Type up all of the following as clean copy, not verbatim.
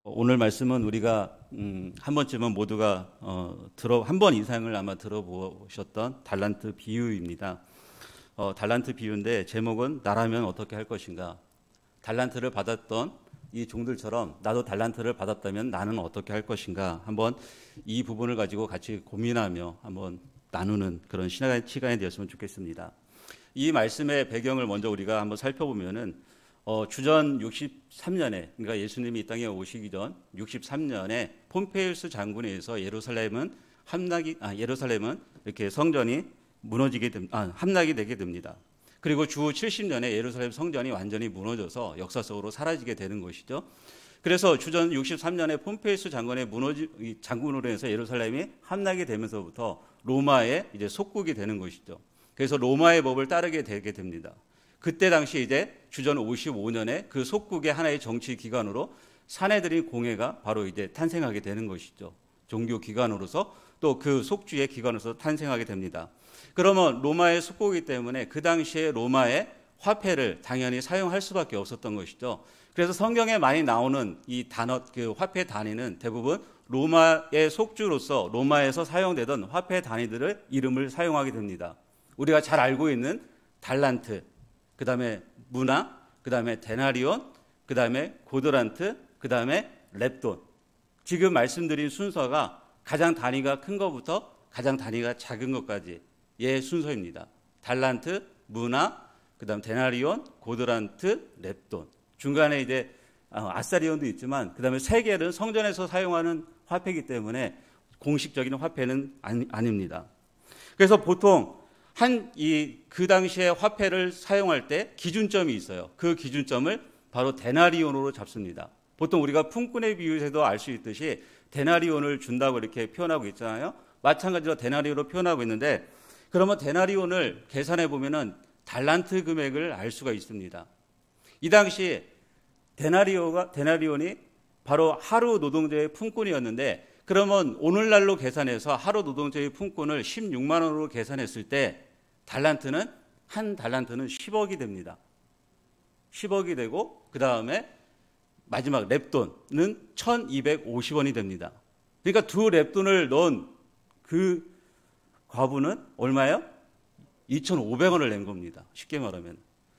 오늘 말씀은 우리가 한 번쯤은 모두가 한 번 이상을 아마 들어보셨던 달란트 비유입니다. 달란트 비유인데 제목은 나라면 어떻게 할 것인가. 달란트를 받았던 이 종들처럼 나도 달란트를 받았다면 나는 어떻게 할 것인가. 한번 이 부분을 가지고 같이 고민하며 한번 나누는 그런 시간이 되었으면 좋겠습니다. 이 말씀의 배경을 먼저 우리가 한번 살펴보면은 주전 63년에, 그러니까 예수님이 이 땅에 오시기 전 63년에 폼페이우스 장군에 의해서 예루살렘은 이렇게 성전이 함락이 되게 됩니다. 그리고 주 70년에 예루살렘 성전이 완전히 무너져서 역사적으로 사라지게 되는 것이죠. 그래서 주전 63년에 폼페이우스 장군으로 해서 예루살렘이 함락이 되면서부터 로마의 이제 속국이 되는 것이죠. 그래서 로마의 법을 따르게 되게 됩니다. 그때 당시 이제 주전 55년에 그 속국의 하나의 정치 기관으로 사내들인 공회가 바로 이제 탄생하게 되는 것이죠. 종교 기관으로서 또 그 속주의 기관으로서 탄생하게 됩니다. 그러면 로마의 속국이기 때문에 그 당시에 로마의 화폐를 당연히 사용할 수밖에 없었던 것이죠. 그래서 성경에 많이 나오는 이 단어, 그 화폐 단위는 대부분 로마의 속주로서 로마에서 사용되던 화폐 단위들의 이름을 사용하게 됩니다. 우리가 잘 알고 있는 달란트, 그 다음에 문화, 그 다음에 데나리온, 그 다음에 고드란트, 그 다음에 렙돈. 지금 말씀드린 순서가 가장 단위가 큰 것부터 가장 단위가 작은 것까지의 순서입니다. 달란트, 문화, 그 다음 데나리온, 고드란트, 렙돈. 중간에 이제 아사리온도 있지만 그 다음에 세 개는 성전에서 사용하는 화폐이기 때문에 공식적인 화폐는 아닙니다. 그래서 보통 그 당시에 화폐를 사용할 때 기준점이 있어요. 그 기준점을 바로 데나리온으로 잡습니다. 보통 우리가 품꾼의 비유에서도 알 수 있듯이 데나리온을 준다고 이렇게 표현하고 있잖아요. 마찬가지로 데나리온으로 표현하고 있는데, 그러면 데나리온을 계산해 보면은 달란트 금액을 알 수가 있습니다. 이 당시 데나리온이 바로 하루 노동자의 품꾼이었는데, 그러면 오늘날로 계산해서 하루 노동자의 품꾼을 16만 원으로 계산했을 때 한 달란트는 10억이 됩니다. 10억이 되고 그 다음에 마지막 렙돈은 1250원이 됩니다. 그러니까 두 렙돈을 넣은 그 과부는 얼마예요? 2500원을 낸 겁니다. 쉽게 말하면.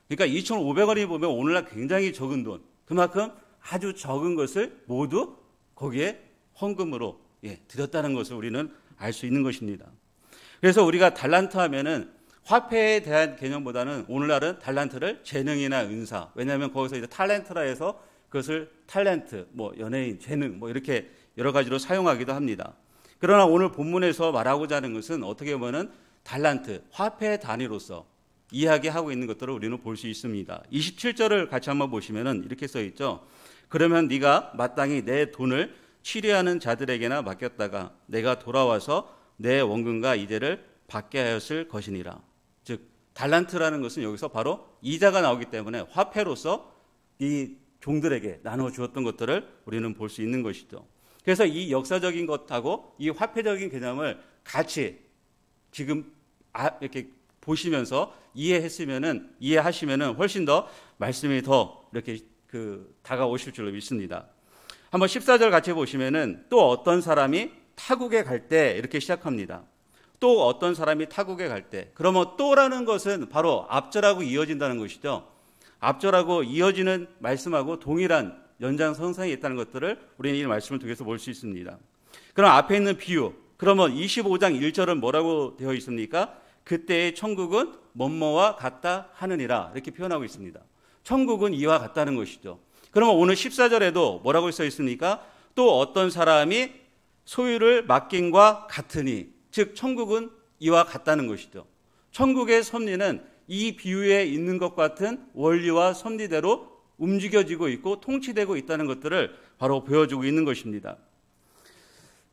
그러니까 2500원이 보면 오늘날 굉장히 적은 돈, 그만큼 아주 적은 것을 모두 거기에 헌금으로 드렸다는 것을 우리는 알 수 있는 것입니다. 그래서 우리가 달란트 하면은 화폐에 대한 개념보다는 오늘날은 달란트를 재능이나 은사, 왜냐하면 거기서 이제 탤런트라 해서 그것을 탤런트, 연예인, 재능, 이렇게 여러 가지로 사용하기도 합니다. 그러나 오늘 본문에서 말하고자 하는 것은 어떻게 보면은 달란트, 화폐 단위로서 이야기하고 있는 것들을 우리는 볼 수 있습니다. 27절을 같이 한번 보시면은 이렇게 써 있죠. 그러면 네가 마땅히 내 돈을 치료하는 자들에게나 맡겼다가 내가 돌아와서 내 원금과 이자를 받게 하였을 것이니라. 즉 달란트라는 것은 여기서 바로 이자가 나오기 때문에 화폐로서 이 종들에게 나눠 주었던 것들을 우리는 볼 수 있는 것이죠. 그래서 이 역사적인 것하고 이 화폐적인 개념을 같이 지금 이렇게 보시면서 이해하시면은 훨씬 더 말씀이 더 이렇게 다가오실 줄로 믿습니다. 한번 14절 같이 보시면은 또 어떤 사람이 타국에 갈 때 이렇게 시작합니다. 또 어떤 사람이 타국에 갈 때. 그러면 또라는 것은 바로 앞절하고 이어진다는 것이죠. 앞절하고 이어지는 말씀하고 동일한 연장선상에 있다는 것들을 우리는 이 말씀을 통해서 볼 수 있습니다. 그럼 앞에 있는 비유, 그러면 25장 1절은 뭐라고 되어 있습니까? 그때의 천국은 뭐뭐와 같다 하느니라, 이렇게 표현하고 있습니다. 천국은 이와 같다는 것이죠. 그러면 오늘 14절에도 뭐라고 써 있습니까? 또 어떤 사람이 소유를 맡김과 같으니, 즉 천국은 이와 같다는 것이죠. 천국의 섭리는 이 비유에 있는 것 같은 원리와 섭리대로 움직여지고 있고 통치되고 있다는 것들을 바로 보여주고 있는 것입니다.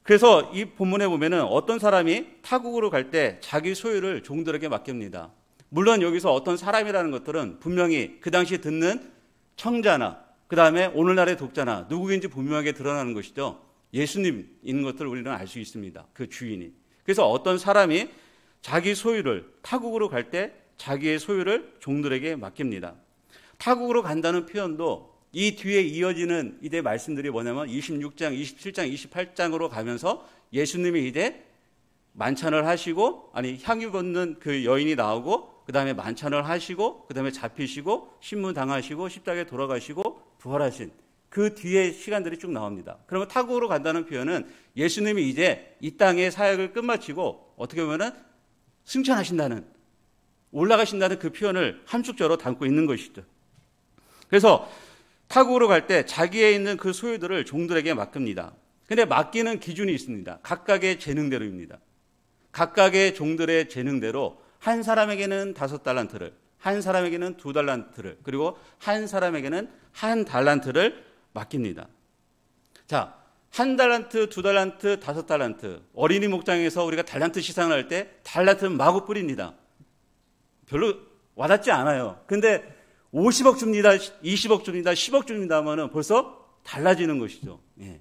그래서 이 본문에 보면은 어떤 사람이 타국으로 갈 때 자기 소유를 종들에게 맡깁니다. 물론 여기서 어떤 사람이라는 것들은 분명히 그 당시 듣는 청자나 그 다음에 오늘날의 독자나 누구인지 분명하게 드러나는 것이죠. 예수님인 것들을 우리는 알 수 있습니다. 그 주인이. 그래서 어떤 사람이 자기 소유를 타국으로 갈 때 자기의 소유를 종들에게 맡깁니다. 타국으로 간다는 표현도 이 뒤에 이어지는 이제 말씀들이 뭐냐면 26장, 27장, 28장으로 가면서 예수님이 이제 만찬을 하시고, 향유 걷는 그 여인이 나오고, 그 다음에 만찬을 하시고, 그 다음에 잡히시고, 신문 당하시고, 십자가에 돌아가시고, 부활하신 그 뒤에 시간들이 쭉 나옵니다. 그러면 타국으로 간다는 표현은 예수님이 이제 이 땅의 사역을 끝마치고 어떻게 보면은 승천하신다는, 올라가신다는 그 표현을 함축적으로 담고 있는 것이죠. 그래서 타국으로 갈 때 자기에 있는 그 소유들을 종들에게 맡깁니다. 근데 맡기는 기준이 있습니다. 각각의 재능대로입니다. 각각의 종들의 재능대로 한 사람에게는 5달란트를, 한 사람에게는 2달란트를, 그리고 한 사람에게는 1달란트를 맡깁니다. 자, 1달란트, 2달란트, 5달란트. 어린이 목장에서 우리가 달란트 시상을 할 때 달란트는 마구 뿌립니다. 별로 와닿지 않아요. 근데 50억 줍니다, 20억 줍니다, 10억 줍니다 하면은 벌써 달라지는 것이죠. 예.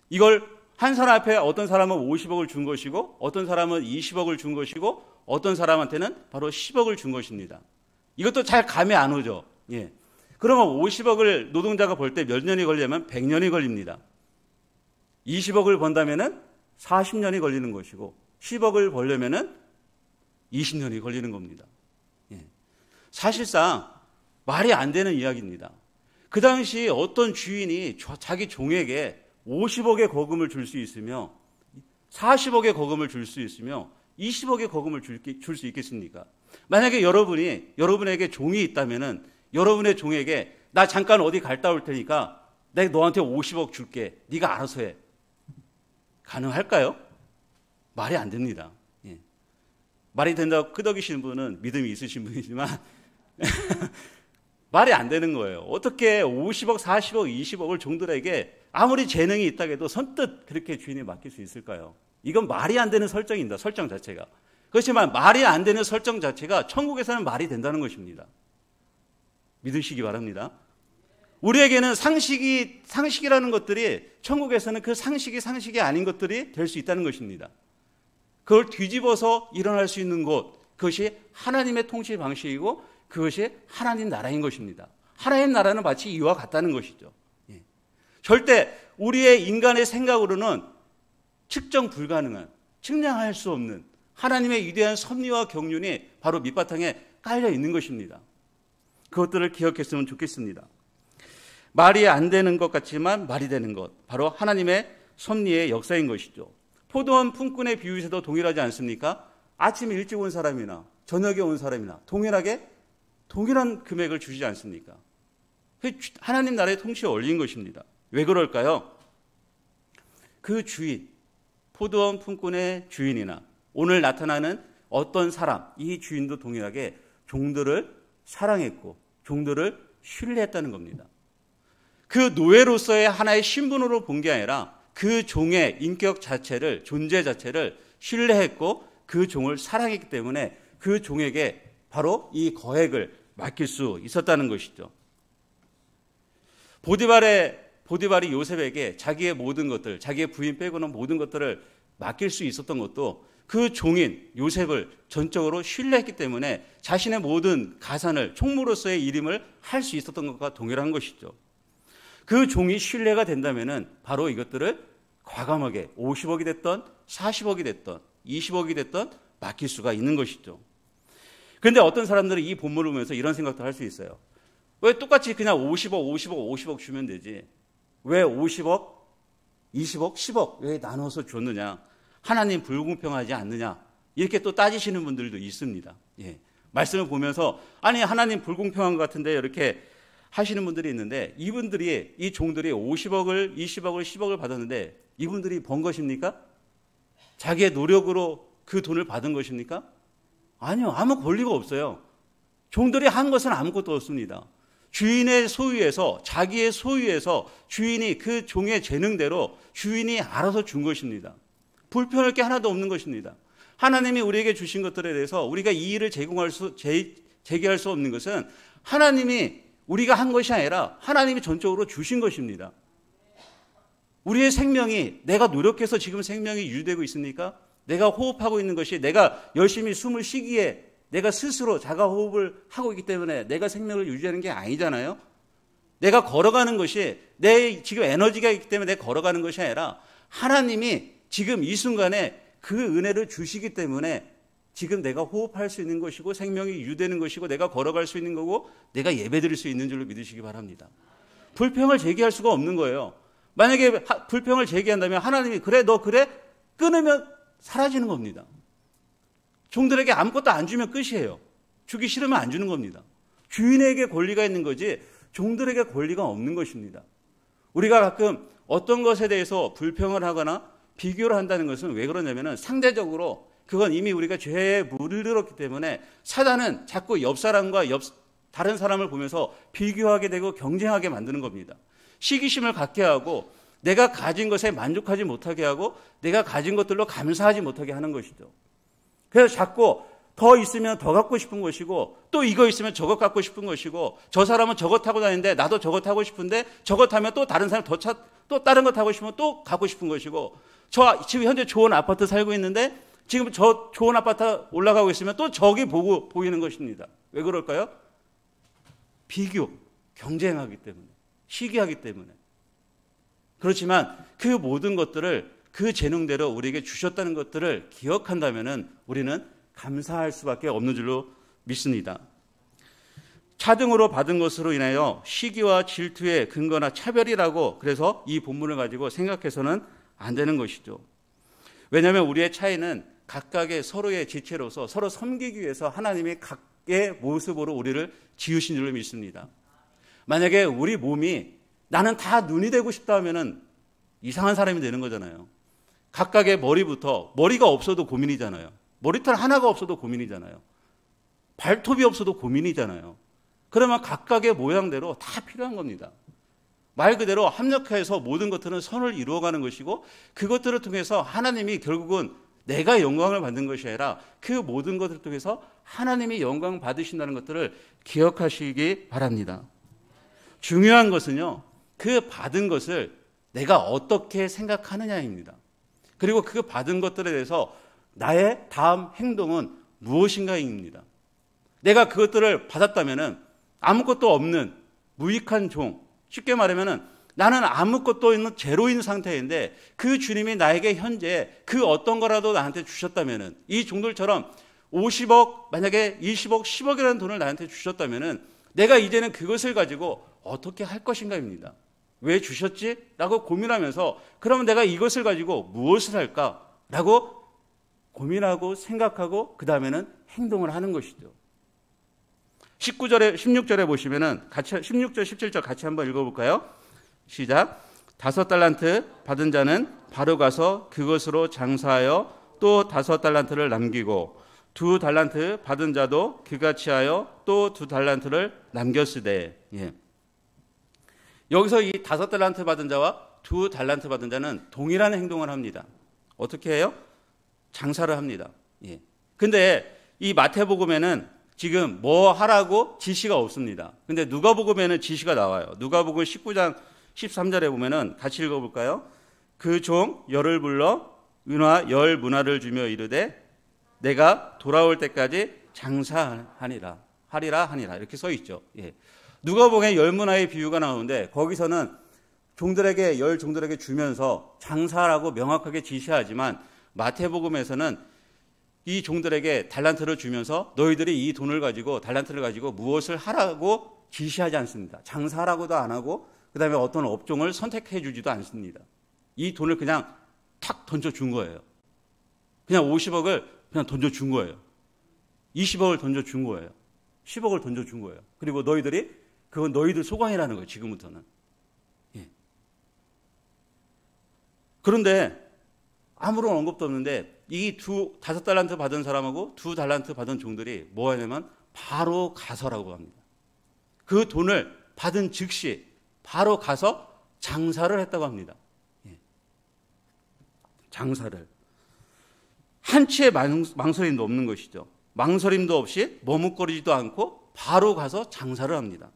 이걸 한 사람 앞에 어떤 사람은 50억을 준 것이고, 어떤 사람은 20억을 준 것이고, 어떤 사람한테는 바로 10억을 준 것입니다. 이것도 잘 감이 안 오죠. 예. 그러면 50억을 노동자가 벌 때 몇 년이 걸리냐면 100년이 걸립니다. 20억을 번다면은 40년이 걸리는 것이고, 10억을 벌려면은 20년이 걸리는 겁니다. 예. 사실상 말이 안 되는 이야기입니다. 그 당시 어떤 주인이 자기 종에게 50억의 거금을 줄 수 있으며 40억의 거금을 줄 수 있으며 20억의 거금을 줄 수 있겠습니까? 만약에 여러분에게 종이 있다면은 여러분의 종에게 나 잠깐 어디 갔다 올 테니까 내가 너한테 50억 줄게. 네가 알아서 해. 가능할까요? 말이 안 됩니다. 예. 말이 된다고 끄덕이시는 분은 믿음이 있으신 분이지만 말이 안 되는 거예요. 어떻게 50억, 40억, 20억을 종들에게 아무리 재능이 있다고 해도 선뜻 그렇게 주인이 맡길 수 있을까요? 이건 말이 안 되는 설정입니다. 설정 자체가. 그렇지만 말이 안 되는 설정 자체가 천국에서는 말이 된다는 것입니다. 믿으시기 바랍니다. 우리에게는 상식이라는 것들이 천국에서는 그 상식이 아닌 것들이 될 수 있다는 것입니다. 그걸 뒤집어서 일어날 수 있는 곳, 그것이 하나님의 통치 방식이고 그것이 하나님 나라인 것입니다. 하나님 나라는 마치 이와 같다는 것이죠. 예. 절대 우리의 인간의 생각으로는 측정 불가능한, 측량할 수 없는 하나님의 위대한 섭리와 경륜이 바로 밑바탕에 깔려 있는 것입니다. 그것들을 기억했으면 좋겠습니다. 말이 안 되는 것 같지만 말이 되는 것, 바로 하나님의 섭리의 역사인 것이죠. 포도원 품꾼의 비유에서도 동일하지 않습니까? 아침에 일찍 온 사람이나 저녁에 온 사람이나 동일한 금액을 주시지 않습니까? 하나님 나라의 통치에 어울린 것입니다. 왜 그럴까요? 그 주인, 포도원 품꾼의 주인이나 오늘 나타나는 어떤 사람, 이 주인도 동일하게 종들을 사랑했고 종들을 신뢰했다는 겁니다. 그 노예로서의 하나의 신분으로 본 게 아니라 그 종의 인격 자체를, 존재 자체를 신뢰했고 그 종을 사랑했기 때문에 그 종에게 바로 이 거액을 맡길 수 있었다는 것이죠. 보디발이 요셉에게 자기의 모든 것들, 자기의 부인 빼고는 모든 것들을 맡길 수 있었던 것도 그 종인 요셉을 전적으로 신뢰했기 때문에 자신의 모든 가산을 총무로서의 일임을 할 수 있었던 것과 동일한 것이죠. 그 종이 신뢰가 된다면은 바로 이것들을 과감하게 50억이 됐던 40억이 됐던 20억이 됐던 맡길 수가 있는 것이죠. 그런데 어떤 사람들은 이 본문을 보면서 이런 생각도 할 수 있어요. 왜 똑같이 그냥 50억 주면 되지? 왜 50억, 20억, 10억 왜 나눠서 줬느냐? 하나님 불공평하지 않느냐? 이렇게 또 따지시는 분들도 있습니다. 예. 말씀을 보면서 아니 하나님 불공평한 것 같은데 이렇게 하시는 분들이 있는데 이분들이, 이 종들이 50억을, 20억을, 10억을 받았는데 이분들이 번 것입니까? 자기의 노력으로 그 돈을 받은 것입니까? 아니요. 아무 권리가 없어요. 종들이 한 것은 아무것도 없습니다. 주인의 소유에서, 자기의 소유에서 주인이 그 종의 재능대로 주인이 알아서 준 것입니다. 불편할 게 하나도 없는 것입니다. 하나님이 우리에게 주신 것들에 대해서 우리가 이의를 제기할 수 없는 것은 하나님이 우리가 한 것이 아니라 하나님이 전적으로 주신 것입니다. 우리의 생명이, 내가 노력해서 지금 생명이 유지되고 있습니까? 내가 호흡하고 있는 것이 내가 열심히 숨을 쉬기에 내가 스스로 자가 호흡을 하고 있기 때문에 내가 생명을 유지하는 게 아니잖아요. 내가 걸어가는 것이 내 지금 에너지가 있기 때문에 내가 걸어가는 것이 아니라 하나님이 지금 이 순간에 그 은혜를 주시기 때문에 지금 내가 호흡할 수 있는 것이고 생명이 유되는 것이고 내가 걸어갈 수 있는 거고 내가 예배드릴 수 있는 줄로 믿으시기 바랍니다. 불평을 제기할 수가 없는 거예요. 만약에 불평을 제기한다면 하나님이 그래 너 그래 끊으면 사라지는 겁니다. 종들에게 아무것도 안 주면 끝이에요. 주기 싫으면 안 주는 겁니다. 주인에게 권리가 있는 거지 종들에게 권리가 없는 것입니다. 우리가 가끔 어떤 것에 대해서 불평을 하거나 비교를 한다는 것은 왜 그러냐면 상대적으로 그건 이미 우리가 죄에 물들었기 때문에 사단은 자꾸 옆 사람과 다른 사람을 보면서 비교하게 되고 경쟁하게 만드는 겁니다. 시기심을 갖게 하고 내가 가진 것에 만족하지 못하게 하고 내가 가진 것들로 감사하지 못하게 하는 것이죠. 그래서 자꾸 더 있으면 더 갖고 싶은 것이고 또 이거 있으면 저것 갖고 싶은 것이고 저 사람은 저것 타고 다니는데 나도 저것 타고 싶은데 저것 타면 또 다른 사람 또 다른 거 타고 싶으면 또 갖고 싶은 것이고 저 지금 현재 좋은 아파트 살고 있는데 지금 저 좋은 아파트 올라가고 있으면 또 저기 보이는 것입니다. 왜 그럴까요? 비교, 경쟁하기 때문에, 시기하기 때문에. 그렇지만 그 모든 것들을 그 재능대로 우리에게 주셨다는 것들을 기억한다면 우리는 감사할 수밖에 없는 줄로 믿습니다. 차등으로 받은 것으로 인하여 시기와 질투의 근거나 차별이라고 그래서 이 본문을 가지고 생각해서는 안 되는 것이죠. 왜냐하면 우리의 차이는 각각의 서로의 지체로서 서로 섬기기 위해서 하나님이 각의 모습으로 우리를 지으신 줄로 믿습니다. 만약에 우리 몸이 나는 다 눈이 되고 싶다 하면은 이상한 사람이 되는 거잖아요. 각각의 머리가 없어도 고민이잖아요. 머리털 하나가 없어도 고민이잖아요. 발톱이 없어도 고민이잖아요. 그러면 각각의 모양대로 다 필요한 겁니다. 말 그대로 합력해서 모든 것들은 선을 이루어가는 것이고 그것들을 통해서 하나님이 결국은 내가 영광을 받는 것이 아니라 그 모든 것을 통해서 하나님이 영광 받으신다는 것들을 기억하시기 바랍니다. 중요한 것은요, 그 받은 것을 내가 어떻게 생각하느냐입니다. 그리고 그 받은 것들에 대해서 나의 다음 행동은 무엇인가입니다. 내가 그것들을 받았다면 아무것도 없는 무익한 종, 쉽게 말하면 나는 아무것도 있는 제로인 상태인데 그 주님이 나에게 현재 그 어떤 거라도 나한테 주셨다면 이 종들처럼 50억, 만약에 20억, 10억이라는 돈을 나한테 주셨다면 내가 이제는 그것을 가지고 어떻게 할 것인가입니다. 왜 주셨지? 라고 고민하면서 그러면 내가 이것을 가지고 무엇을 할까? 라고 고민하고 생각하고 그 다음에는 행동을 하는 것이죠. 16절에 보시면은 16절, 17절 같이 한번 읽어볼까요? 시작. 5달란트 받은 자는 바로 가서 그것으로 장사하여 또 5달란트를 남기고 2달란트 받은 자도 그같이 하여 또 2달란트를 남겼으되. 예. 여기서 이 5달란트 받은 자와 2달란트 받은 자는 동일한 행동을 합니다. 어떻게 해요? 장사를 합니다. 예. 근데 이 마태복음에는 지금 뭐 하라고 지시가 없습니다. 근데 누가복음에는 지시가 나와요. 누가복음 19장 13절에 보면은 같이 읽어볼까요? 그 종 열을 불러 은화 열 문화를 주며 이르되 내가 돌아올 때까지 장사하니라 하리라 이렇게 써 있죠. 예. 누가복음에 열 문화의 비유가 나오는데 거기서는 종들에게 주면서 장사라고 명확하게 지시하지만 마태복음에서는 이 종들에게 달란트를 주면서 너희들이 이 돈을 가지고 달란트를 가지고 무엇을 하라고 지시하지 않습니다. 장사라고도 안 하고 그 다음에 어떤 업종을 선택해 주지도 않습니다. 이 돈을 그냥 탁 던져준 거예요. 그냥 50억을 그냥 던져준 거예요. 20억을 던져준 거예요. 10억을 던져준 거예요. 그리고 그건 너희들 소관이라는 거예요. 지금부터는. 예. 그런데 아무런 언급도 없는데 이 5달란트 받은 사람하고 2달란트 받은 종들이 뭐 하냐면 바로 가서라고 합니다. 그 돈을 받은 즉시 바로 가서 장사를 했다고 합니다. 예. 장사를. 한치의 망설임도 없는 것이죠. 망설임도 없이 머뭇거리지도 않고 바로 가서 장사를 합니다.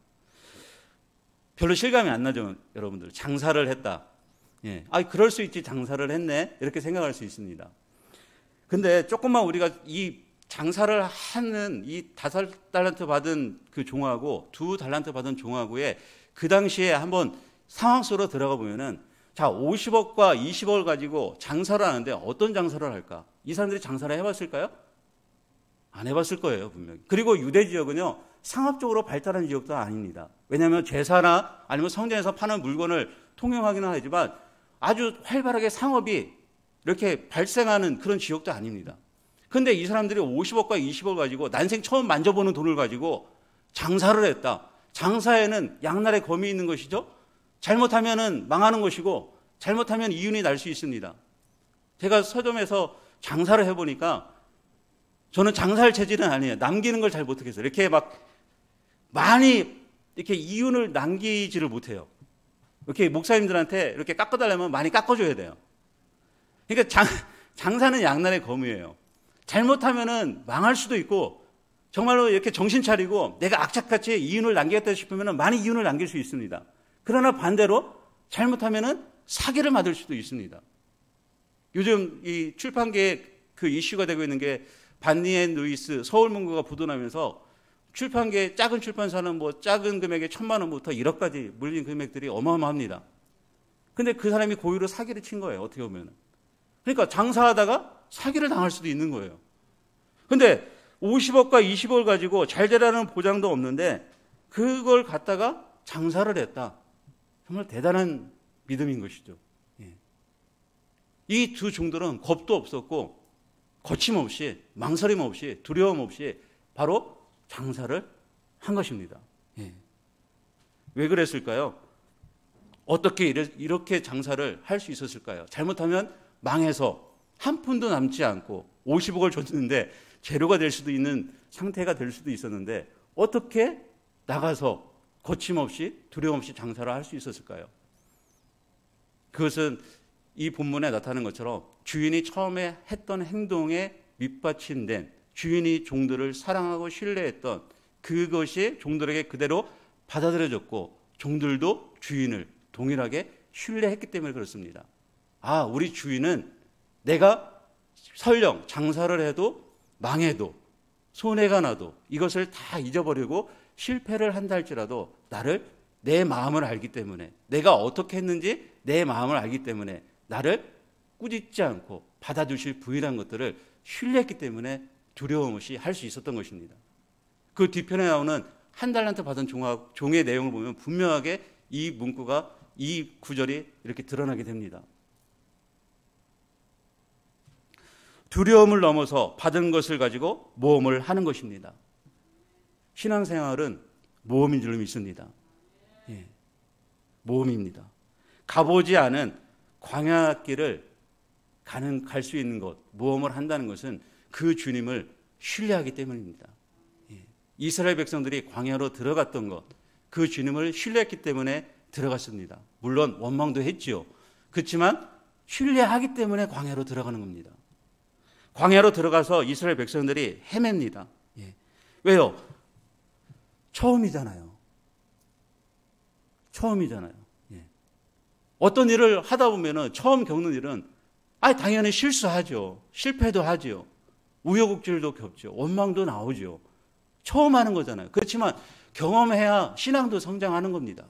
별로 실감이 안 나죠, 여러분들. 장사를 했다. 예. 그럴 수 있지, 장사를 했네. 이렇게 생각할 수 있습니다. 근데 조금만 우리가 이 장사를 하는 이 5달란트 받은 그 종하고 2달란트 받은 종하고의 그 당시에 한번 상황 속으로 들어가 보면은 자, 50억과 20억을 가지고 장사를 하는데 어떤 장사를 할까? 이 사람들이 장사를 해봤을까요? 안 해봤을 거예요, 분명히. 그리고 유대 지역은요, 상업적으로 발달한 지역도 아닙니다. 왜냐하면 제사나 아니면 성전에서 파는 물건을 통용하기는 하지만 아주 활발하게 상업이 이렇게 발생하는 그런 지역도 아닙니다. 근데 이 사람들이 50억과 20억을 가지고 난생 처음 만져보는 돈을 가지고 장사를 했다. 장사에는 양날의 검이 있는 것이죠. 잘못하면은 망하는 것이고 잘못하면 이윤이 날 수 있습니다. 제가 서점에서 장사를 해보니까 저는 장사할 체질은 아니에요. 남기는 걸 잘 못하겠어요. 이렇게 막 많이 이렇게 이윤을 남기지를 못해요. 이렇게 목사님들한테 이렇게 깎아달라면 많이 깎아줘야 돼요. 그러니까 장사는 양날의 검이에요. 잘못하면은 망할 수도 있고 정말로 이렇게 정신 차리고 내가 악착같이 이윤을 남기겠다 싶으면 많이 이윤을 남길 수 있습니다. 그러나 반대로 잘못하면은 사기를 받을 수도 있습니다. 요즘 이 출판계에 그 이슈가 되고 있는 게 반니앤 루이스 서울문고가 보도나면서 출판계 작은 출판사는 뭐 작은 금액에 1,000만 원부터 1억까지 물린 금액들이 어마어마합니다. 근데 그 사람이 고의로 사기를 친 거예요. 어떻게 보면. 그러니까 장사하다가 사기를 당할 수도 있는 거예요. 근데 50억과 20억을 가지고 잘 되라는 보장도 없는데 그걸 갖다가 장사를 했다. 정말 대단한 믿음인 것이죠. 이 두 종들은 겁도 없었고 거침없이 망설임 없이 두려움 없이 바로 장사를 한 것입니다. 왜 그랬을까요? 어떻게 이렇게 장사를 할 수 있었을까요? 잘못하면 망해서 한 푼도 남지 않고 50억을 줬는데 재료가 될 수도 있는 상태가 될 수도 있었는데 어떻게 나가서 거침없이 두려움 없이 장사를 할 수 있었을까요? 그것은 이 본문에 나타나는 것처럼 주인이 처음에 했던 행동에 밑받침된 주인이 종들을 사랑하고 신뢰했던 그것이 종들에게 그대로 받아들여졌고 종들도 주인을 동일하게 신뢰했기 때문에 그렇습니다. 아, 우리 주인은 내가 설령 장사를 해도 망해도 손해가 나도 이것을 다 잊어버리고 실패를 한다 할지라도 나를 내 마음을 알기 때문에 내가 어떻게 했는지 내 마음을 알기 때문에 나를 꾸짖지 않고 받아주실 부유한 것들을 신뢰했기 때문에 두려움 없이 할 수 있었던 것입니다. 그 뒤편에 나오는 한 달란트 받은 종의 내용을 보면 분명하게 이 문구가 이 구절이 이렇게 드러나게 됩니다. 두려움을 넘어서 받은 것을 가지고 모험을 하는 것입니다. 신앙생활은 모험인 줄 믿습니다. 모험입니다. 가보지 않은 광야길을 갈 수 있는 것, 모험을 한다는 것은 그 주님을 신뢰하기 때문입니다. 이스라엘 백성들이 광야로 들어갔던 것, 그 주님을 신뢰했기 때문에 들어갔습니다. 물론 원망도 했지요. 그렇지만 신뢰하기 때문에 광야로 들어가는 겁니다. 광야로 들어가서 이스라엘 백성들이 헤맵니다. 왜요? 처음이잖아요. 어떤 일을 하다 보면은 처음 겪는 일은 당연히 실수하죠. 실패도 하죠. 우여곡절도 겪죠. 원망도 나오죠. 처음 하는 거잖아요. 그렇지만 경험해야 신앙도 성장하는 겁니다.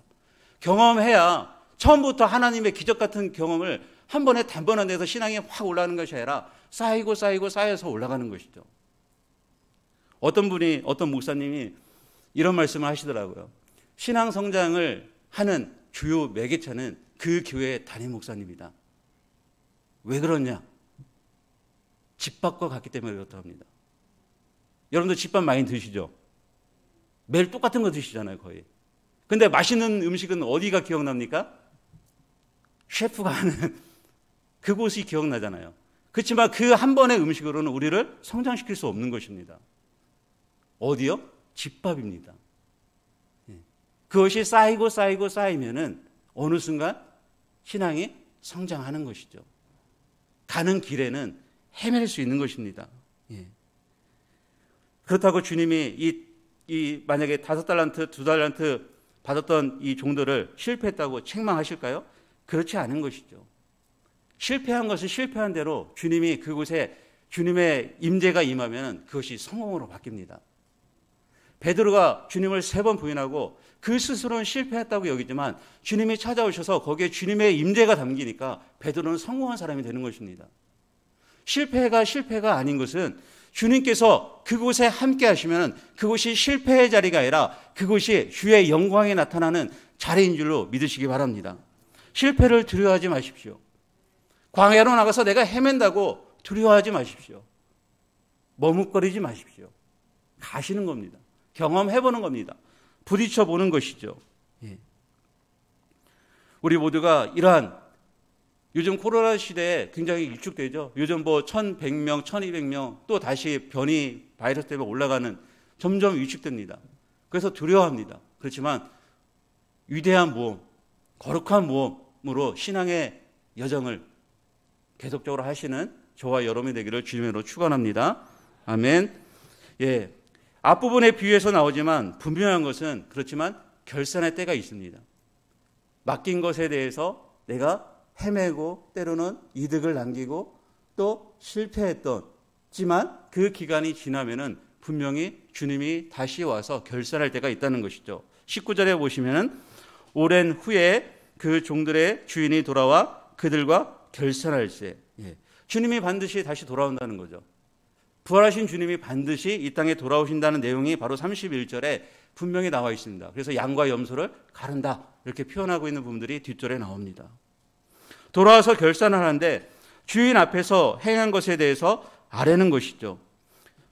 경험해야 처음부터 하나님의 기적 같은 경험을 한 번에 단번에 내서 신앙이 확 올라가는 것이 아니라 쌓여서 올라가는 것이죠. 어떤 목사님이 이런 말씀을 하시더라고요. 신앙 성장을 하는 주요 매개체는 그 교회의 담임 목사님이다. 왜 그러냐? 집밥과 같기 때문에 그렇다고 합니다. 여러분들 집밥 많이 드시죠? 매일 똑같은 거 드시잖아요, 거의. 근데 맛있는 음식은 어디가 기억납니까? 셰프가 하는 그곳이 기억나잖아요. 그렇지만 그 한 번의 음식으로는 우리를 성장시킬 수 없는 것입니다. 어디요? 집밥입니다. 그것이 쌓이면은 어느 순간 신앙이 성장하는 것이죠. 가는 길에는 헤맬 수 있는 것입니다. 그렇다고 주님이 만약에 5달란트, 2달란트 받았던 이 종들을 실패했다고 책망하실까요? 그렇지 않은 것이죠. 실패한 것은 실패한 대로 주님이 그곳에 주님의 임재가 임하면 그것이 성공으로 바뀝니다. 베드로가 주님을 3번 부인하고 그 스스로는 실패했다고 여기지만 주님이 찾아오셔서 거기에 주님의 임재가 담기니까 베드로는 성공한 사람이 되는 것입니다. 실패가 아닌 것은 주님께서 그곳에 함께 하시면 그곳이 실패의 자리가 아니라 그곳이 주의 영광이 나타나는 자리인 줄로 믿으시기 바랍니다. 실패를 두려워하지 마십시오. 광야로 나가서 내가 헤맨다고 두려워하지 마십시오. 머뭇거리지 마십시오. 가시는 겁니다. 경험해보는 겁니다. 부딪혀보는 것이죠. 예. 우리 모두가 이러한 요즘 코로나 시대에 굉장히 위축되죠. 요즘 1,100명, 1,200명 또 다시 변이 바이러스 때문에 올라가는 점점 위축됩니다. 그래서 두려워합니다. 그렇지만 위대한 모험, 거룩한 모험으로 신앙의 여정을 계속적으로 하시는 저와 여러분이 되기를 주님으로 축원합니다. 아멘. 예. 앞부분의 비유에서 나오지만 분명한 것은 그렇지만 결산의 때가 있습니다. 맡긴 것에 대해서 내가 헤매고 때로는 이득을 남기고 또 실패했지만 그 기간이 지나면은 분명히 주님이 다시 와서 결산할 때가 있다는 것이죠. 19절에 보시면은 오랜 후에 그 종들의 주인이 돌아와 그들과 결산할세. 예. 주님이 반드시 다시 돌아온다는 거죠. 부활하신 주님이 반드시 이 땅에 돌아오신다는 내용이 바로 31절에 분명히 나와 있습니다. 그래서 양과 염소를 가른다 이렇게 표현하고 있는 부분들이 뒷절에 나옵니다. 돌아와서 결산을 하는데 주인 앞에서 행한 것에 대해서 아뢰는 것이죠.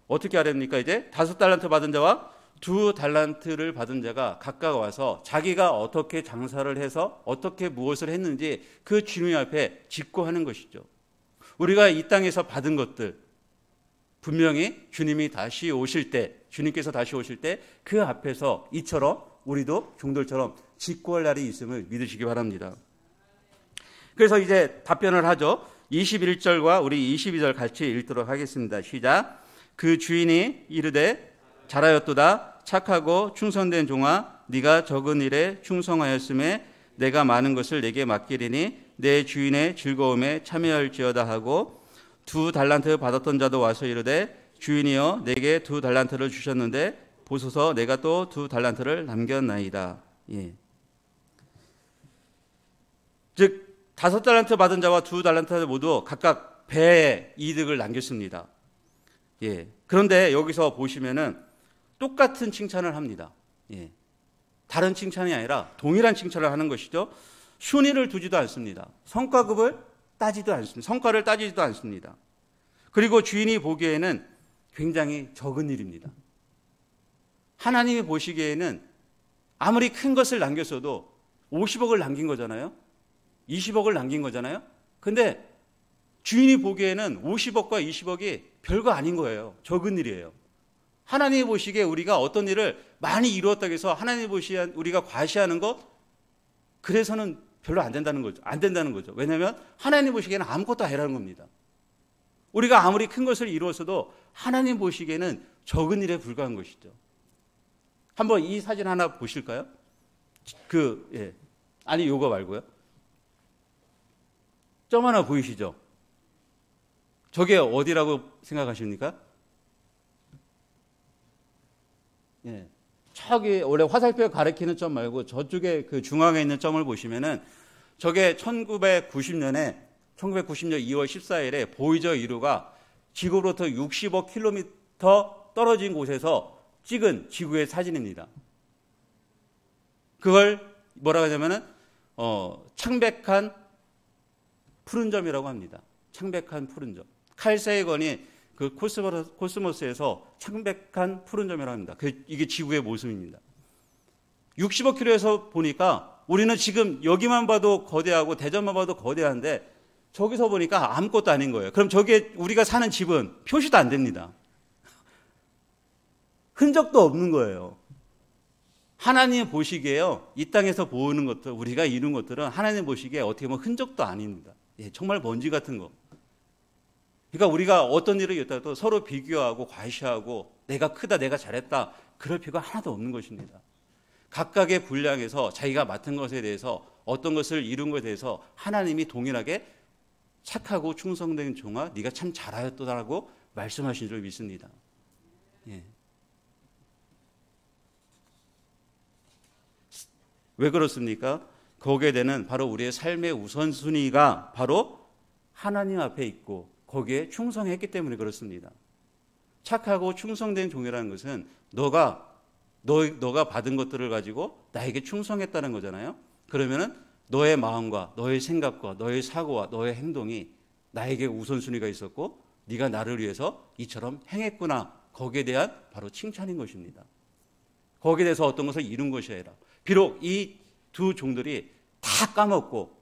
어떻게 아뢰입니까? 이제 5달란트 받은 자와 2달란트를 받은 자가 각각 와서 자기가 어떻게 장사를 해서 어떻게 무엇을 했는지 그 주님 앞에 직고하는 것이죠. 우리가 이 땅에서 받은 것들 분명히 주님이 다시 오실 때, 주님께서 다시 오실 때 그 앞에서 이처럼 우리도 종들처럼 직고할 날이 있음을 믿으시기 바랍니다. 그래서 이제 답변을 하죠. 21절과 우리 22절 같이 읽도록 하겠습니다. 시작. 그 주인이 이르되 잘하였도다. 착하고 충성된 종아, 네가 적은 일에 충성하였음에 내가 많은 것을 내게 맡기리니 내 주인의 즐거움에 참여할지어다 하고 2달란트 받았던 자도 와서 이르되 주인이여 내게 2달란트를 주셨는데 보소서 내가 또 2달란트를 남겼나이다. 예. 즉 5달란트 받은 자와 2달란트 모두 각각 배의 이득을 남겼습니다. 예. 그런데 여기서 보시면은 똑같은 칭찬을 합니다. 예. 다른 칭찬이 아니라 동일한 칭찬을 하는 것이죠. 순위를 두지도 않습니다. 성과급을 따지도 않습니다. 성과를 따지지도 않습니다. 그리고 주인이 보기에는 굉장히 적은 일입니다. 하나님이 보시기에는 아무리 큰 것을 남겼어도 50억을 남긴 거잖아요. 20억을 남긴 거잖아요. 근데 주인이 보기에는 50억과 20억이 별거 아닌 거예요. 적은 일이에요. 하나님이 보시기에 우리가 어떤 일을 많이 이루었다고 해서 하나님이 보시기에 우리가 과시하는 것 그래서는 별로 안 된다는 거죠. 안 된다는 거죠. 왜냐하면 하나님 보시기에는 아무것도 아니라는 겁니다. 우리가 아무리 큰 것을 이루었어도 하나님 보시기에는 적은 일에 불과한 것이죠. 한번 이 사진 하나 보실까요? 아니 요거 말고요. 점 하나 보이시죠? 저게 어디라고 생각하십니까? 예. 저기 원래 화살표 가리키는 점 말고 저쪽에 그 중앙에 있는 점을 보시면은 저게 1990년 2월 14일에 보이저 1호가 지구로부터 60억 킬로미터 떨어진 곳에서 찍은 지구의 사진입니다. 그걸 뭐라고 하냐면은 창백한 푸른 점이라고 합니다. 창백한 푸른 점. 칼 세이건이 그 코스모스에서 창백한 푸른 점이라고 합니다. 이게 지구의 모습입니다. 60억 킬로에서 보니까 우리는 지금 여기만 봐도 거대하고 대전만 봐도 거대한데 저기서 보니까 아무것도 아닌 거예요. 그럼 저게 우리가 사는 집은 표시도 안 됩니다. 흔적도 없는 거예요. 하나님 보시기에요. 이 땅에서 보이는 것들, 우리가 이룬 것들은 하나님 보시기에 어떻게 보면 흔적도 아닙니다. 예, 정말 먼지 같은 거. 그러니까 우리가 어떤 일을 했다도 서로 비교하고 과시하고 내가 크다, 내가 잘했다 그럴 필요가 하나도 없는 것입니다. 각각의 분량에서 자기가 맡은 것에 대해서 어떤 것을 이룬 것에 대해서 하나님이 동일하게 착하고 충성된 종아 네가 참 잘하였다라고 말씀하신 줄 믿습니다. 예. 왜 그렇습니까? 거기에 대한 바로 우리의 삶의 우선순위가 바로 하나님 앞에 있고 거기에 충성했기 때문에 그렇습니다. 착하고 충성된 종이라는 것은 너가 받은 것들을 가지고 나에게 충성했다는 거잖아요. 그러면은 너의 마음과 너의 생각과 너의 사고와 너의 행동이 나에게 우선순위가 있었고 네가 나를 위해서 이처럼 행했구나. 거기에 대한 바로 칭찬인 것입니다. 거기에 대해서 어떤 것을 이룬 것이 아니라 비록 이 두 종들이 다 까먹고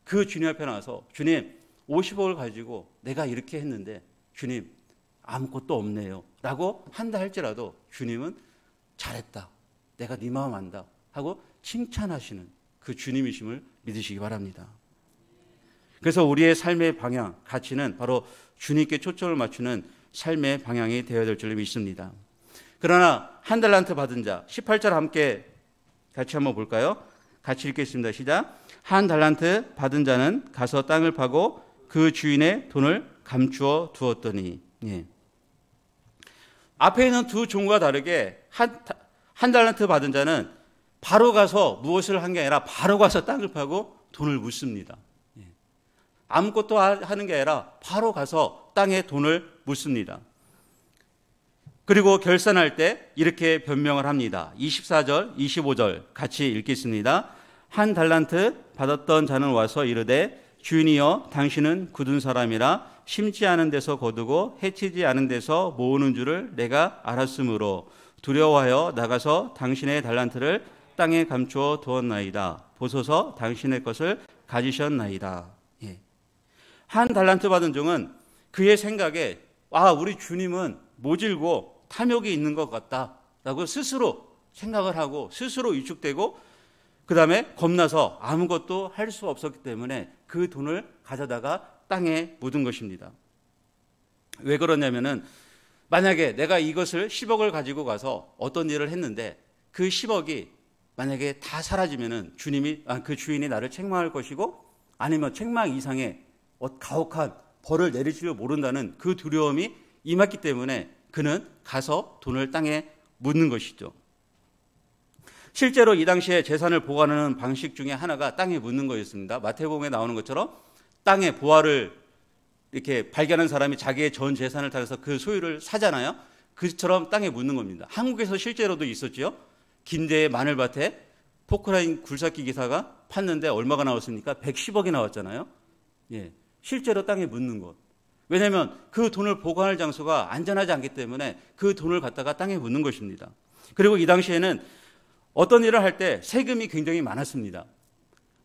그 주님 앞에 나와서 주님 50억을 가지고 내가 이렇게 했는데 주님 아무것도 없네요 라고 한다 할지라도 주님은 잘했다. 내가 네 마음 안다 하고 칭찬하시는 그 주님이심을 믿으시기 바랍니다. 그래서 우리의 삶의 방향, 가치는 바로 주님께 초점을 맞추는 삶의 방향이 되어야 될 줄 믿습니다. 그러나 한 달란트 받은 자 18절 함께 같이 한번 볼까요? 같이 읽겠습니다. 시작. 한 달란트 받은 자는 가서 땅을 파고 그 주인의 돈을 감추어 두었더니. 예. 앞에 있는 두 종과 다르게 한 달란트 받은 자는 바로 가서 무엇을 한 게 아니라 바로 가서 땅을 파고 돈을 묻습니다. 예. 아무것도 하는 게 아니라 바로 가서 땅에 돈을 묻습니다. 그리고 결산할 때 이렇게 변명을 합니다. 24절, 25절 같이 읽겠습니다. 한 달란트 받았던 자는 와서 이르되 주인이여 당신은 굳은 사람이라 심지 않은 데서 거두고 해치지 않은 데서 모으는 줄을 내가 알았으므로 두려워하여 나가서 당신의 달란트를 땅에 감추어 두었나이다. 보소서 당신의 것을 가지셨나이다. 예. 한 달란트 받은 종은 그의 생각에 우리 주님은 모질고 탐욕이 있는 것 같다라고 스스로 생각을 하고 스스로 위축되고 그 다음에 겁나서 아무것도 할 수 없었기 때문에 그 돈을 가져다가 땅에 묻은 것입니다. 왜 그러냐면은 만약에 내가 이것을 10억을 가지고 가서 어떤 일을 했는데 그 10억이 만약에 다 사라지면은 그 주인이 나를 책망할 것이고 아니면 책망 이상의 가혹한 벌을 내릴 줄 모른다는 그 두려움이 임했기 때문에 그는 가서 돈을 땅에 묻는 것이죠. 실제로 이 당시에 재산을 보관하는 방식 중에 하나가 땅에 묻는 거였습니다. 마태복음에 나오는 것처럼 땅에 보화를 이렇게 발견한 사람이 자기의 전 재산을 타서 그 소유를 사잖아요. 그처럼 땅에 묻는 겁니다. 한국에서 실제로도 있었죠. 김제의 마늘밭에 포크라인 굴삭기 기사가 팠는데 얼마가 나왔습니까? 110억이 나왔잖아요. 예, 실제로 땅에 묻는 것. 왜냐하면 그 돈을 보관할 장소가 안전하지 않기 때문에 그 돈을 갖다가 땅에 묻는 것입니다. 그리고 이 당시에는 어떤 일을 할 때 세금이 굉장히 많았습니다.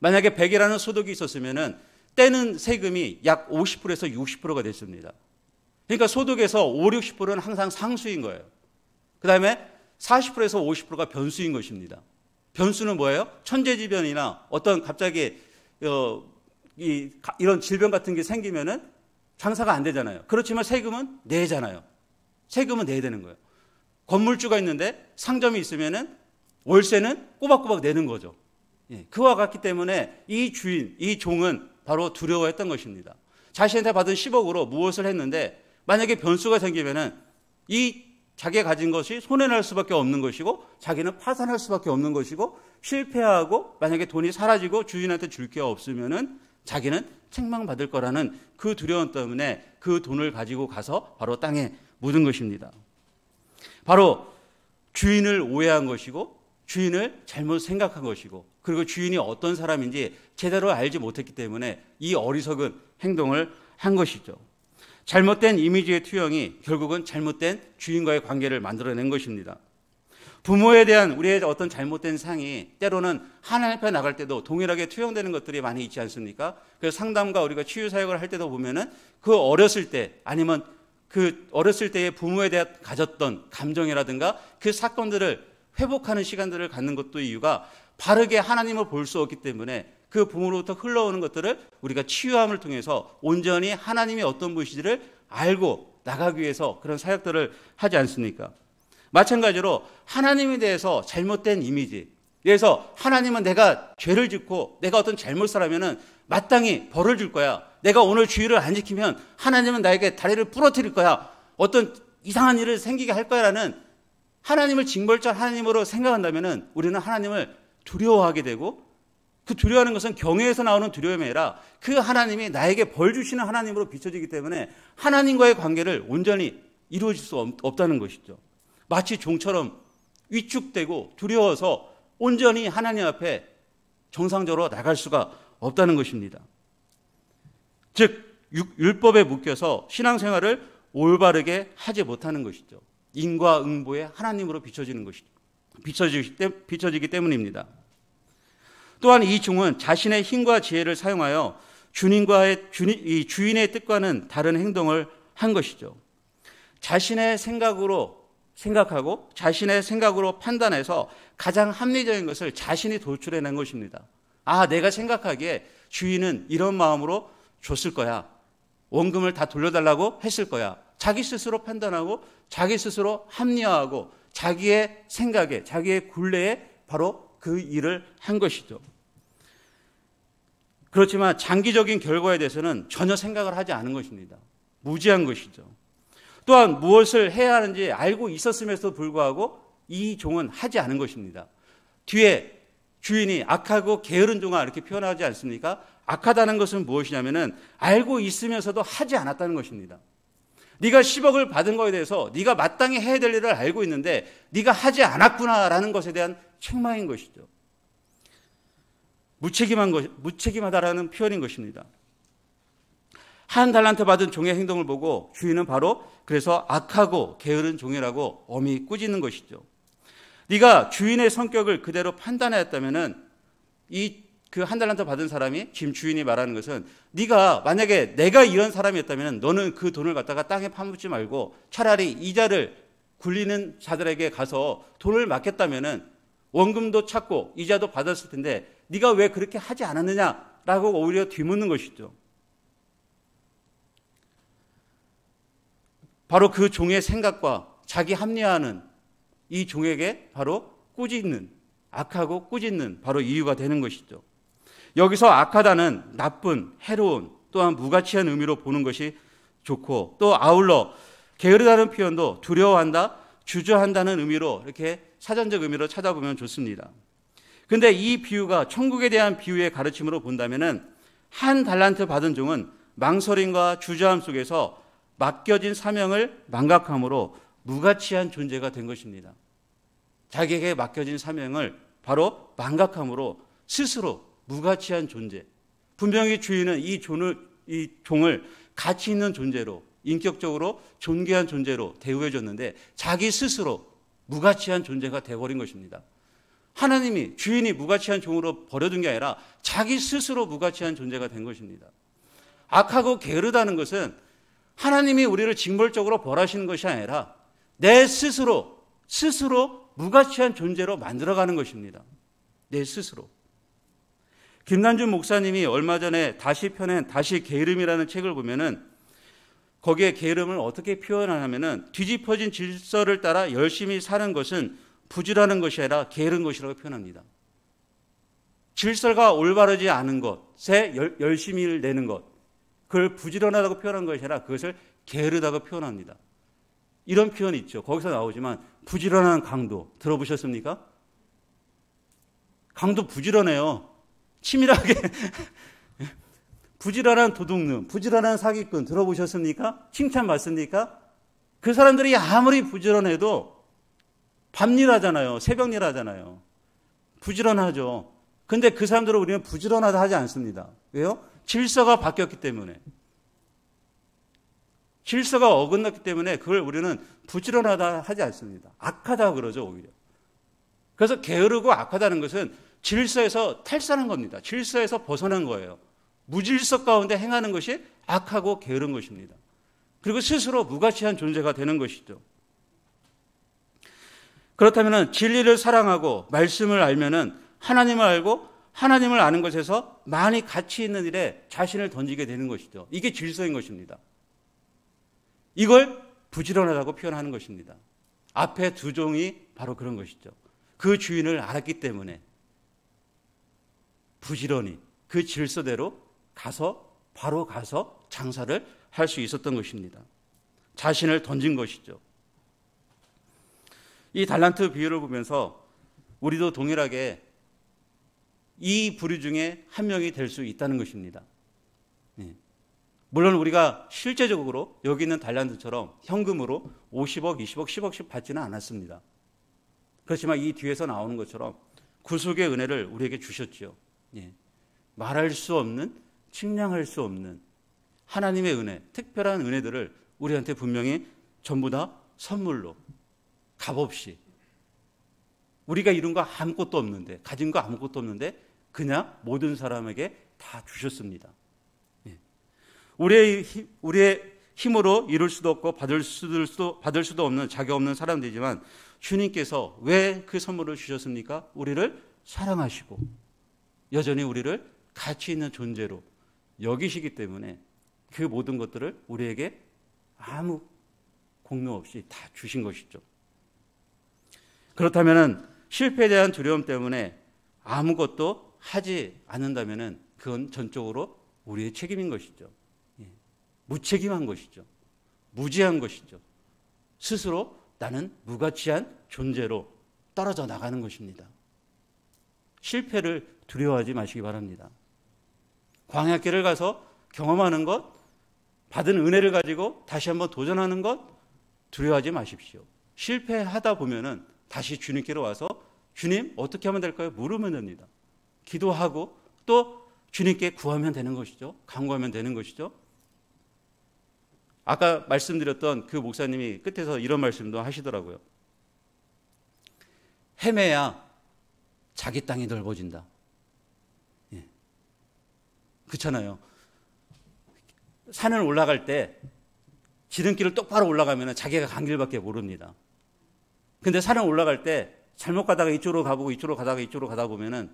만약에 100이라는 소득이 있었으면은 떼는 세금이 약 50%에서 60%가 됐습니다. 그러니까 소득에서 5, 60%는 항상 상수인 거예요. 그 다음에 40%에서 50%가 변수인 것입니다. 변수는 뭐예요? 천재지변이나 어떤 갑자기 이런 질병 같은 게 생기면은 장사가 안 되잖아요. 그렇지만 세금은 내잖아요. 세금은 내야 되는 거예요. 건물주가 있는데 상점이 있으면은 월세는 꼬박꼬박 내는 거죠. 예, 그와 같기 때문에 이 주인, 이 종은 바로 두려워했던 것입니다. 자신한테 받은 10억으로 무엇을 했는데 만약에 변수가 생기면은 자기가 가진 것이 손해날 수밖에 없는 것이고 자기는 파산할 수밖에 없는 것이고 실패하고 만약에 돈이 사라지고 주인한테 줄 게 없으면은 자기는 책망받을 거라는 그 두려움 때문에 그 돈을 가지고 가서 바로 땅에 묻은 것입니다. 바로 주인을 오해한 것이고 주인을 잘못 생각한 것이고 그리고 주인이 어떤 사람인지 제대로 알지 못했기 때문에 이 어리석은 행동을 한 것이죠. 잘못된 이미지의 투영이 결국은 잘못된 주인과의 관계를 만들어낸 것입니다. 부모에 대한 우리의 어떤 잘못된 상이 때로는 하나님 앞에 나갈 때도 동일하게 투영되는 것들이 많이 있지 않습니까? 그래서 상담과 우리가 치유 사역을 할 때도 보면은 그 어렸을 때 아니면 그 어렸을 때의 부모에 대해 가졌던 감정이라든가 그 사건들을 회복하는 시간들을 갖는 것도 이유가 바르게 하나님을 볼 수 없기 때문에 그 부모로부터 흘러오는 것들을 우리가 치유함을 통해서 온전히 하나님이 어떤 분이신지를 알고 나가기 위해서 그런 사역들을 하지 않습니까? 마찬가지로 하나님에 대해서 잘못된 이미지. 그래서 하나님은 내가 죄를 짓고 내가 어떤 잘못을 하면은 마땅히 벌을 줄 거야. 내가 오늘 주의를 안 지키면 하나님은 나에게 다리를 부러뜨릴 거야. 어떤 이상한 일을 생기게 할 거야라는 하나님을 징벌자 하나님으로 생각한다면은 우리는 하나님을 두려워하게 되고, 그 두려워하는 것은 경외에서 나오는 두려움이 아니라 그 하나님이 나에게 벌 주시는 하나님으로 비춰지기 때문에 하나님과의 관계를 온전히 이루어질 수 없다는 것이죠. 마치 종처럼 위축되고 두려워서 온전히 하나님 앞에 정상적으로 나갈 수가 없다는 것입니다. 즉 율법에 묶여서 신앙생활을 올바르게 하지 못하는 것이죠. 인과응보의 하나님으로 비춰지기 때문입니다. 또한 이 종은 자신의 힘과 지혜를 사용하여 주인의 뜻과는 다른 행동을 한 것이죠. 자신의 생각으로 생각하고 자신의 생각으로 판단해서 가장 합리적인 것을 자신이 도출해낸 것입니다. 아, 내가 생각하기에 주인은 이런 마음으로 줬을 거야. 원금을 다 돌려달라고 했을 거야. 자기 스스로 판단하고 자기 스스로 합리화하고 자기의 생각에, 자기의 굴레에 바로 그 일을 한 것이죠. 그렇지만 장기적인 결과에 대해서는 전혀 생각을 하지 않은 것입니다. 무지한 것이죠. 또한 무엇을 해야 하는지 알고 있었음에도 불구하고 이 종은 하지 않은 것입니다. 뒤에 주인이 악하고 게으른 종아 이렇게 표현하지 않습니까? 악하다는 것은 무엇이냐면은 알고 있으면서도 하지 않았다는 것입니다. 네가 10억을 받은 거에 대해서 네가 마땅히 해야 될 일을 알고 있는데 네가 하지 않았구나라는 것에 대한 책망인 것이죠. 무책임하다라는 표현인 것입니다. 한 달란트 받은 종의 행동을 보고 주인은 바로 그래서 악하고 게으른 종이라고 엄히 꾸짖는 것이죠. 네가 주인의 성격을 그대로 판단하였다면은 그 한 달란트 받은 사람이 지금 주인이 말하는 것은 네가 만약에 내가 이런 사람이었다면 너는 그 돈을 갖다가 땅에 파묻지 말고 차라리 이자를 굴리는 자들에게 가서 돈을 맡겼다면은 원금도 찾고 이자도 받았을 텐데 네가 왜 그렇게 하지 않았느냐라고 오히려 뒤묻는 것이죠. 바로 그 종의 생각과 자기 합리화하는 이 종에게 바로 꾸짖는, 악하고 꾸짖는 바로 이유가 되는 것이죠. 여기서 악하다는 나쁜, 해로운, 또한 무가치한 의미로 보는 것이 좋고, 또 아울러 게으르다는 표현도 두려워한다, 주저한다는 의미로 이렇게 사전적 의미로 찾아보면 좋습니다. 그런데 이 비유가 천국에 대한 비유의 가르침으로 본다면은 한 달란트 받은 종은 망설임과 주저함 속에서 맡겨진 사명을 망각함으로 무가치한 존재가 된 것입니다. 자기에게 맡겨진 사명을 바로 망각함으로 스스로 무가치한 존재. 분명히 주인은 이 종을 가치 있는 존재로, 인격적으로 존귀한 존재로 대우해 줬는데 자기 스스로 무가치한 존재가 되어버린 것입니다. 하나님이 주인이 무가치한 종으로 버려둔 게 아니라 자기 스스로 무가치한 존재가 된 것입니다. 악하고 게으르다는 것은 하나님이 우리를 징벌적으로 벌하시는 것이 아니라 내 스스로 무가치한 존재로 만들어가는 것입니다. 내 스스로. 김남준 목사님이 얼마 전에 다시 펴낸 다시 게으름이라는 책을 보면은 거기에 게으름을 어떻게 표현하냐면은 뒤집어진 질서를 따라 열심히 사는 것은 부지런한 것이 아니라 게으른 것이라고 표현합니다. 질서가 올바르지 않은 것에 열심히 내는 것, 그걸 부지런하다고 표현한 것이 아니라 그것을 게으르다고 표현합니다. 이런 표현이 있죠. 거기서 나오지만 부지런한 강도 들어보셨습니까? 강도 부지런해요. 치밀하게 부지런한 도둑놈, 부지런한 사기꾼 들어보셨습니까? 칭찬 받습니까? 그 사람들이 아무리 부지런해도 밤일 하잖아요. 새벽일 하잖아요. 부지런하죠. 근데 그 사람들을 우리는 부지런하다 하지 않습니다. 왜요? 질서가 바뀌었기 때문에. 질서가 어긋났기 때문에 그걸 우리는 부지런하다 하지 않습니다. 악하다 그러죠, 오히려. 그래서 게으르고 악하다는 것은 질서에서 탈선한 겁니다. 질서에서 벗어난 거예요. 무질서 가운데 행하는 것이 악하고 게으른 것입니다. 그리고 스스로 무가치한 존재가 되는 것이죠. 그렇다면 진리를 사랑하고 말씀을 알면은 하나님을 알고 하나님을 아는 것에서 많이 가치 있는 일에 자신을 던지게 되는 것이죠. 이게 질서인 것입니다. 이걸 부지런하다고 표현하는 것입니다. 앞에 두 종이 바로 그런 것이죠. 그 주인을 알았기 때문에 부지런히 그 질서대로 바로 가서 장사를 할 수 있었던 것입니다. 자신을 던진 것이죠. 이 달란트 비유를 보면서 우리도 동일하게 이 부류 중에 한 명이 될 수 있다는 것입니다. 예. 물론 우리가 실제적으로 여기 있는 달란트처럼 현금으로 50억, 20억, 10억씩 받지는 않았습니다. 그렇지만 이 뒤에서 나오는 것처럼 구속의 은혜를 우리에게 주셨죠. 예. 말할 수 없는, 측량할 수 없는 하나님의 은혜, 특별한 은혜들을 우리한테 분명히 전부 다 선물로 값없이, 우리가 이룬 거 아무것도 없는데, 가진 거 아무것도 없는데 그냥 모든 사람에게 다 주셨습니다. 예. 우리의 힘으로 이룰 수도 없고 받을 수도 없는 자격 없는 사람들이지만 주님께서 왜 그 선물을 주셨습니까? 우리를 사랑하시고 여전히 우리를 가치 있는 존재로 여기시기 때문에 그 모든 것들을 우리에게 아무 공로 없이 다 주신 것이죠. 그렇다면 실패에 대한 두려움 때문에 아무것도 하지 않는다면 그건 전적으로 우리의 책임인 것이죠. 예. 무책임한 것이죠. 무지한 것이죠. 스스로 나는 무가치한 존재로 떨어져 나가는 것입니다. 실패를 두려워하지 마시기 바랍니다. 광야길을 가서 경험하는 것, 받은 은혜를 가지고 다시 한번 도전하는 것 두려워하지 마십시오. 실패하다 보면은 다시 주님께로 와서 주님 어떻게 하면 될까요? 물으면 됩니다. 기도하고 또 주님께 구하면 되는 것이죠. 간구하면 되는 것이죠. 아까 말씀드렸던 그 목사님이 끝에서 이런 말씀도 하시더라고요. 헤매야 자기 땅이 넓어진다. 예. 그렇잖아요. 산을 올라갈 때 지름길을 똑바로 올라가면 자기가 간 길밖에 모릅니다. 근데 산을 올라갈 때 잘못 가다가 이쪽으로 가보고 이쪽으로 가다가 이쪽으로 가다 보면은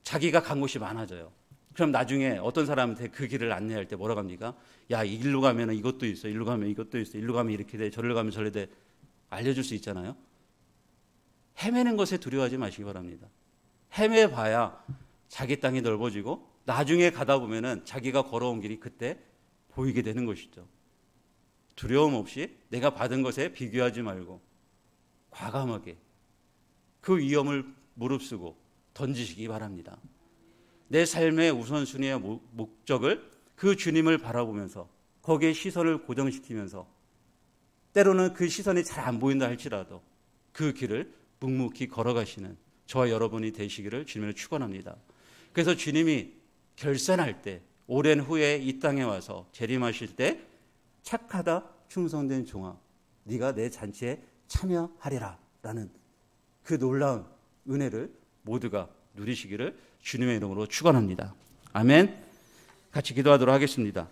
자기가 간 곳이 많아져요. 그럼 나중에 어떤 사람한테 그 길을 안내할 때 뭐라고 합니까? 야, 이 길로 가면 이것도 있어. 일로 가면 이것도 있어. 일로 가면 이렇게 돼. 저리로 가면 저래 돼. 알려줄 수 있잖아요. 헤매는 것에 두려워하지 마시기 바랍니다. 헤매봐야 자기 땅이 넓어지고 나중에 가다 보면은 자기가 걸어온 길이 그때 보이게 되는 것이죠. 두려움 없이 내가 받은 것에 비교하지 말고 과감하게 그 위험을 무릅쓰고 던지시기 바랍니다. 내 삶의 우선순위의 목적을 그 주님을 바라보면서 거기에 시선을 고정시키면서 때로는 그 시선이 잘 안 보인다 할지라도 그 길을 묵묵히 걸어가시는 저와 여러분이 되시기를 주님을 축원합니다. 그래서 주님이 결산할 때 오랜 후에 이 땅에 와서 재림하실 때 착하다 충성된 종아 네가 내 잔치에 참여하리라 라는 그 놀라운 은혜를 모두가 누리시기를 주님의 이름으로 축원합니다. 아멘. 같이 기도하도록 하겠습니다.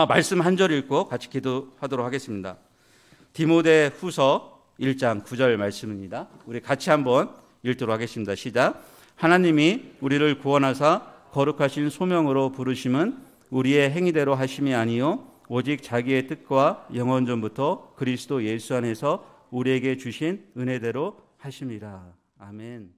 말씀 한 절 읽고 같이 기도하도록 하겠습니다. 디모데 후서 1장 9절 말씀입니다. 우리 같이 한번 읽도록 하겠습니다. 시작. 하나님이 우리를 구원하사 거룩하신 소명으로 부르심은 우리의 행위대로 하심이 아니요 오직 자기의 뜻과 영원전부터 그리스도 예수 안에서 우리에게 주신 은혜대로 하심이라. 아멘.